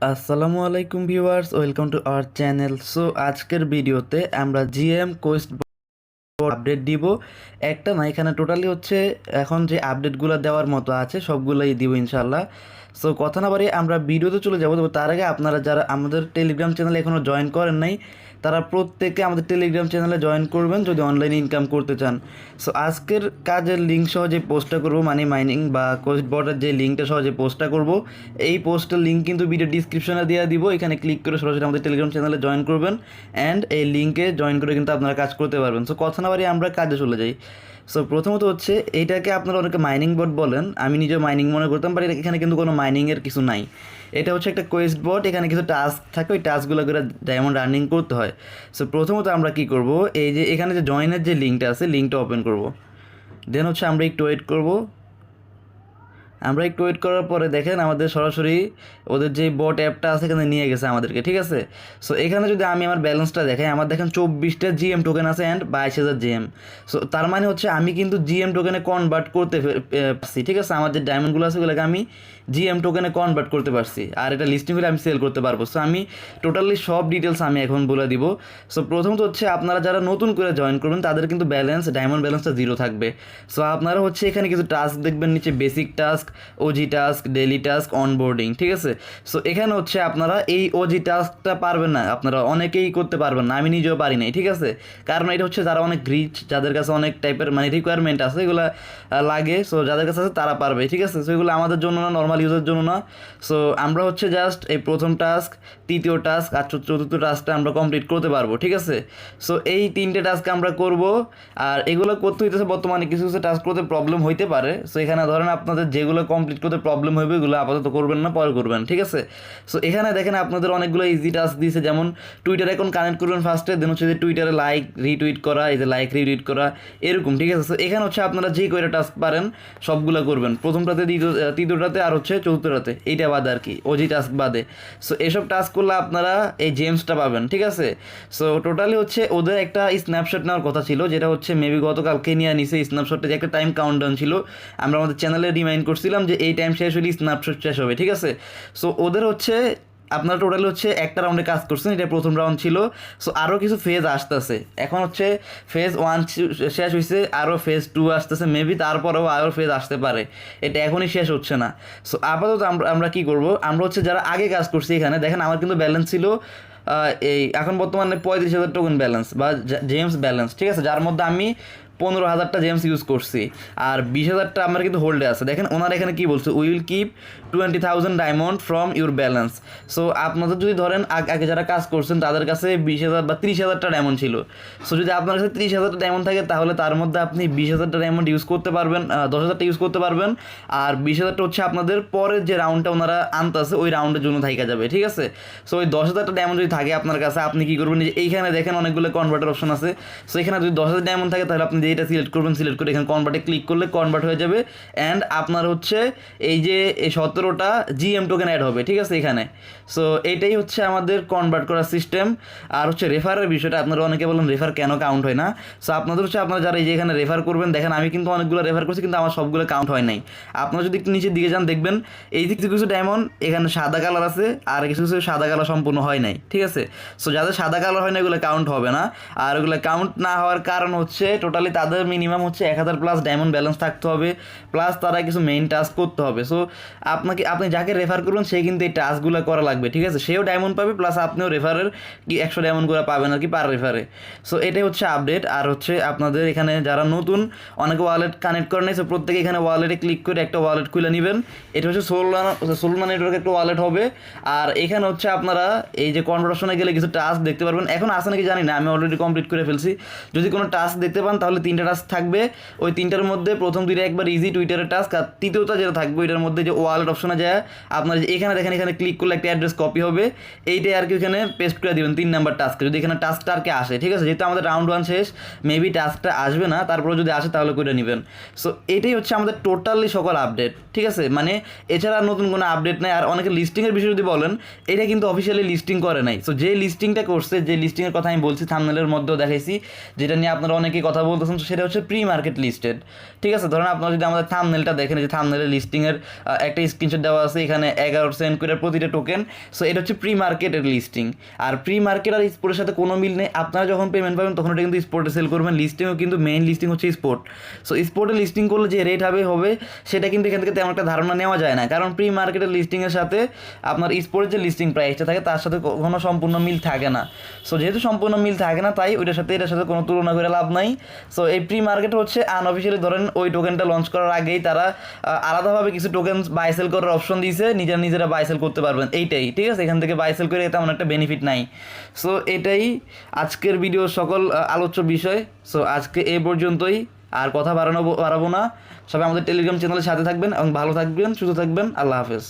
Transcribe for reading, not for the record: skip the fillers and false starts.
আসসালামু আলাইকুম viewers, welcome to our channel. So আজকের ভিডিওতে আমরা জিএম কোয়েস্ট আপডেট দিব। একটা না, এখানে টোটালি হচ্ছে এখন যে আপডেটগুলো দেওয়ার মতো আছে সবগুলোই দিব ইনশাল্লাহ। সো কথা না বাড়িয়ে আমরা ভিডিওতে চলে যাবো। তবে তার আগে আপনারা যারা আমাদের টেলিগ্রাম চ্যানেলে এখনও জয়েন করেন নাই তারা প্রত্যেকে আমাদের টেলিগ্রাম চ্যানেলে জয়েন করবেন যদি অনলাইনে ইনকাম করতে চান। সো আজকের কাজের লিঙ্ক সহ যে পোস্টটা করবো, মানে মাইনিং বা কোয়েস্ট বটের যে লিঙ্কটা সহ যে পোস্টটা করবো, এই পোস্টের লিঙ্ক কিন্তু ভিডিও ডিসক্রিপশনে দিয়ে দিব। এখানে ক্লিক করে সরাসরি আমাদের টেলিগ্রাম চ্যানেলে জয়েন করবেন অ্যান্ড এই লিঙ্কে জয়েন করে কিন্তু আপনারা কাজ করতে পারবেন। সো কথা না বাড়িয়ে আমরা কাজে চলে যাই। সো প্রথমত হচ্ছে এইটাকে আপনারা অনেকে মাইনিং বট বলেন, আমি নিজেও মাইনিং মনে করতাম, বাট এখানে কিন্তু কোনো মাইনিংয়ের কিছু নাই। এটা হচ্ছে একটা কোয়েস্ট বট, এখানে কিছু টাস্ক থাকে, ওই টাস্কগুলো করে ডায়মন্ড আর্নিং করতে হয়। সো প্রথমত আমরা কি করব, এই যে এখানে যে জয়েনের যে লিঙ্কটা আছে, লিঙ্কটা ওপেন করব। দেন হচ্ছে আমরা একটু ওয়েট করব। আমরা একটু ওয়েট করার পরে দেখেন আমাদের সরাসরি ওদের যে বট অ্যাপটা আছে এখানে নিয়ে গেছে আমাদেরকে, ঠিক আছে। সো এখানে যদি আমি আমার ব্যালেন্সটা দেখাই, আমার দেখেন 24টা জিএম টোকেন আছে অ্যান্ড 22,000 জিএম। সো তার মানে হচ্ছে আমি কিন্তু জিএম টোকেনে কনভার্ট করতে পারছি, ঠিক আছে। আমার যে ডায়মন্ডগুলো আছে ওগুলোকে আমি জিএম টোকেনে কনভার্ট করতে পারছি, আর এটা লিস্টিং হলে আমি সেল করতে পারবো। সো আমি টোটালি সব ডিটেলস আমি এখন বলে দিব। সো প্রথমত হচ্ছে আপনারা যারা নতুন করে জয়েন করবেন তাদের কিন্তু ডায়মন্ড ব্যালেন্সটা 0 থাকবে। সো আপনারা হচ্ছে এখানে কিছু টাস্ক দেখবেন নিচে, basic task, OG task, daily task, onboarding, ঠিক আছে। সো এখানে হচ্ছে আপনারা এই ওজি টাস্কটা পারবেন না, আপনারা অনেকেই করতে পারবেন না, আমি নিজেও পারি নাই, ঠিক আছে। কারণ এটা হচ্ছে যারা অনেক রিচ, যাদের কাছে অনেক টাইপের মানে রিকোয়ারমেন্ট আছে, এগুলো লাগে। সো যাদের কাছে আছে তারা পারবে, ঠিক আছে। সো এগুলো আমাদের জন্য না, নর্মাল ইউজের জন্য না। সো আমরা হচ্ছে জাস্ট এই প্রথম টাস্ক, তৃতীয় টাস্ক আর চতুর্থ টাস্কটা আমরা কমপ্লিট করতে পারবো, ঠিক আছে। সো এই 3টে টাস্ক আমরা করব। আর এগুলো করতে হইতেছে বর্তমানে কিছু কিছু টাস্ক করতে প্রবলেম হইতে পারে। সো এখানে ধরেন আপনাদের যেগুলো কমপ্লিট করতে প্রবলেম হবে এগুলো আপাতত করবেন না, পরে করবেন, ঠিক আছে। সো এখানে দেখেন আপনাদের অনেকগুলো ইজি টাস্ক দিয়েছে, যেমন টুইটার অ্যাকাউন্ট কানেক্ট করবেন ফার্স্টে, দেন হচ্ছে যে টুইটারে লাইক রিটুইট করা, এই যে লাইক রিটুইট করা, এরকম, ঠিক আছে। সো এখানে হচ্ছে আপনারা যে কয়টা টাস্ক পারেন সবগুলো করবেন, প্রথমটাতে, তৃতীয়টাতে আর হচ্ছে চতুর্থটাতে, এইটা বাদে আর কি, ওজি টাস্ক বাদে। সো এসব টাস্ক করলে আপনারা এই জেমসটা পাবেন, ঠিক আছে। সো টোটালি হচ্ছে ওদের একটা স্ন্যাপশট নেওয়ার কথা ছিল, যেটা হচ্ছে মেবি গতকালকে নিয়ে নিছে। স্ন্যাপশটে যে একটা টাইম কাউন্টডাউন ছিল, আমরা আমাদের চ্যানেলে রিমাইন্ড করছিলাম যে এই টাইম শেষ হলে স্ন্যাপশট শেষ হবে, ঠিক আছে। সো ওদের হচ্ছে আপনারা টোটালি হচ্ছে একটা রাউন্ডে কাজ করছেন, এটা প্রথম রাউন্ড ছিল। সো আরও কিছু ফেজ আসতেছে, এখন হচ্ছে ফেজ 1 শেষ হয়েছে, আরও ফেজ 2 আসতেছে, মেবি তারপরেও আরও ফেজ আসতে পারে, এটা এখনই শেষ হচ্ছে না। সো আপাতত আমরা কী করবো, আমরা হচ্ছে যারা আগে কাজ করছি, এখানে দেখেন আমার কিন্তু ব্যালেন্স ছিল এই এখন বর্তমানে 35,000 টোকেন ব্যালেন্স বা জেমস ব্যালেন্স, ঠিক আছে, যার মধ্যে আমি 15,000টা জেমস ইউজ করছি আর 20,000টা আমার কিন্তু হোল্ডে আছে। দেখেন ওনার এখানে কী বলছে, we will keep 20,000 diamond from your balance. So আপনাদের যদি ধরেন আগে যারা কাজ করছেন তাদের কাছে 20,000 বা 30,000টা ডায়মন্ড ছিল। সো যদি আপনার কাছে 30,000টা ডায়মন্ড থাকে তাহলে তার মধ্যে আপনি 20,000টা ডায়মন্ড ইউজ করতে পারবেন, 10,000টা ইউজ করতে পারবেন, আর 20,000টা হচ্ছে আপনাদের পরের যে রাউন্ডটা ওনারা আনতেছে ওই রাউন্ডের জন্য থাইকা যাবে, ঠিক আছে। সো ওই 10,000টা ডায়মন্ড যদি থাকে আপনার কাছে, আপনি কী করবেন, যে এইখানে দেখেন অনেকগুলো কনভার্টার অপশন আছে। সো এখানে যদি 10,000 ডায়মন্ড থাকে তাহলে আপনি যেটা সিলেক্ট করবেন, সিলেক্ট করে এখানে কনভার্টে ক্লিক করলে কনভার্ট হয়ে যাবে অ্যান্ড আপনার হচ্ছে এই যে এই 17টা জিএম টোকেন অ্যাড হবে, ঠিক আছে এখানে। সো এইটাই হচ্ছে আমাদের কনভার্ট করার সিস্টেম। আর হচ্ছে রেফারের বিষয়টা, আপনারা অনেকে বলেন রেফার কেন কাউন্ট হয় না। সো আপনাদের হচ্ছে আপনারা যারা এই যে এখানে রেফার করবেন, দেখেন আমি কিন্তু অনেকগুলো রেফার করছি কিন্তু আমার সবগুলো কাউন্ট হয় নাই। আপনারা যদি একটু নিচের দিকে যান দেখবেন এই যে কিছু কিছু ডায়মন্ড এখানে সাদা কালার আছে আর কিছু কিছু সাদা কালার সম্পূর্ণ হয় নাই, ঠিক আছে। সো যাদের সাদা কালার হয় না এগুলো কাউন্ট হবে না। আর ওগুলো কাউন্ট না হওয়ার কারণ হচ্ছে টোটালি তাদের মিনিমাম হচ্ছে 1,000 প্লাস ডায়মন্ড ব্যালেন্স থাকতে হবে, প্লাস তারা কিছু মেইন টাস্ক করতে হবে। সো আপনি যাকে রেফার করবেন সে কিন্তু এই টাস্কগুলো করা লাগবে, ঠিক আছে। সেও ডায়মন্ড পাবে প্লাস আপনিও রেফারের কি 100 ডায়মন্ড করে পাবেন আর কি পার রেফারে। সো এটাই হচ্ছে আপডেট। আর হচ্ছে আপনাদের এখানে যারা নতুন, অনেকে ওয়ালেট কানেক্ট করে নেই, সো প্রত্যেকে এখানে ওয়ালেটে ক্লিক করে একটা ওয়ালেট খুলে নেবেন। এটা হচ্ছে সোলনা নেটওয়ার্ক একটা ওয়ালেট হবে। আর এখানে হচ্ছে আপনারা এই যে কনভার্সনে গেলে কিছু টাস্ক দেখতে পারবেন, এখন আসে নাকি জানি না, আমি অলরেডি কমপ্লিট করে ফেলছি। যদি কোনো টাস্ক দেখতে পান তাহলে 3টা টাস্ক থাকবে, ওই 3টার মধ্যে প্রথম 2টা একবার ইজি টুইটারের টাস্ক, আর তৃতীয়টা যেটা থাকবে ওইটার মধ্যে যে ওয়ালেট অপশনে যায় আপনার যে এখানে দেখেন, এখানে ক্লিক করলে একটা অ্যাড্রেস কপি হবে, এইটাই আর কি ওখানে পেস্ট করে দেবেন 3 নাম্বার টাস্কে, যদি এখানে টাস্কটা আর কি আসে, ঠিক আছে। যেহেতু আমাদের রাউন্ড 1 শেষ, মেবি টাস্কটা আসবে না, তারপরে যদি আসে তাহলে করে নেবেন। সো এটাই হচ্ছে আমাদের টোটালি সকল আপডেট, ঠিক আছে। মানে এছাড়া নতুন কোনো আপডেট নেই। আর অনেকে লিস্টিংয়ের বিষয়ে যদি বলেন, এটা কিন্তু অফিসিয়ালি লিস্টিং করে নাই। সো যে লিস্টিংটা করছে, যে লিস্টিংয়ের কথা আমি বলছি থাম্বনেলের মধ্যেও দেখাইছি, যেটা নিয়ে আপনারা অনেকেই কথা বলতেছেন পাচ্ছেন সেটা হচ্ছে প্রি মার্কেট লিস্টেড। ঠিক আছে, ধরেন আপনারা যদি আমাদের থাম্বনেলটা দেখেন, যে থাম্বনেলের লিস্টিংয়ের একটা স্ক্রিনশট দেওয়া আছে, এখানে 11 সেন্ট করে প্রতিটা টোকেন। সো এটা হচ্ছে প্রি মার্কেটের লিস্টিং। আর প্রি মার্কেট আর স্পোর্টের সাথে কোনো মিল নেই। আপনারা যখন পেমেন্ট পাবেন তখন এটা কিন্তু স্পোর্টে সেল করবেন। লিস্টিংও কিন্তু মেইন লিস্টিং হচ্ছে স্পোর্ট। সো স্পোর্টে লিস্টিং করলে যে রেট হবে সেটা কিন্তু এখান থেকে তেমন একটা ধারণা নেওয়া যায় না, কারণ প্রি মার্কেটের লিস্টিংয়ের সাথে আপনার স্পোর্টের যে লিস্টিং প্রাইসটা থাকে তার সাথে কোনো সম্পূর্ণ মিল থাকে না। সো যেহেতু সম্পূর্ণ মিল থাকে না, তাই ওইটার সাথে এটার সাথে কোনো তুলনা করে লাভ নাই। সো এই প্রি মার্কেট হচ্ছে আনঅফিসিয়ালি, ধরেন ওই টোকেনটা লঞ্চ করার আগেই তারা আলাদাভাবে কিছু টোকেন বাই সেল করার অপশন দিয়েছে, নিজেরা বাই সেল করতে পারবেন, এইটাই। ঠিক আছে, এখান থেকে বাই সেল করে তেমন একটা বেনিফিট নাই। সো এটাই আজকের ভিডিওর সকল আলোচ্য বিষয়। সো আজকে এই পর্যন্তই, আর কথা বাড়াবো না। সবাই আমাদের টেলিগ্রাম চ্যানেলের সাথে থাকবেন এবং ভালো থাকবেন, সুস্থ থাকবেন। আল্লাহ হাফেজ।